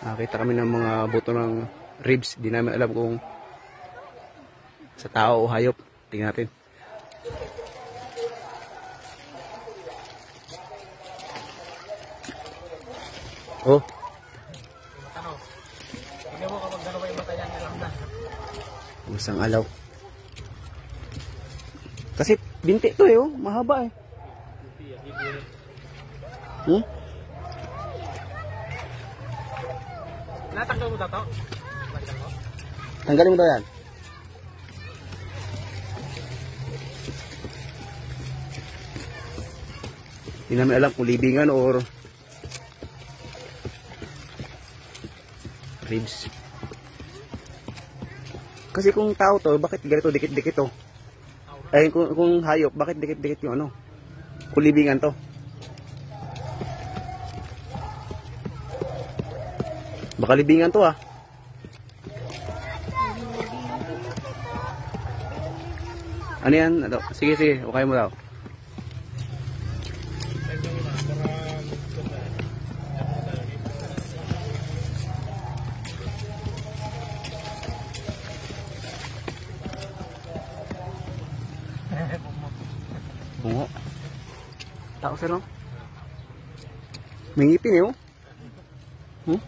Nakita kami ng mga buto ng ribs. Di namin alam kung sa tao o hayop. Tingnan natin. Oh. Ano? Hindi mo kapag gano'n yung mata yan, alam na. Isang alaw. Kasi binti to eh, oh. Mahaba eh. Hmm? Natanggal mo daw to? Tanggalin mo daw yan. Hindi namin alam kung libingan or ribs. Kasi kung tao to, bakit ganito dikit-dikit to? Ay kung hayop, bakit dikit-dikit yung ano? Kung libingan to. Baka libingan to ah. Ano yan? Ano? Sige, sige. Okay mo daw. Bungo. Tao sir no? May ngipin eh oh. Hmm?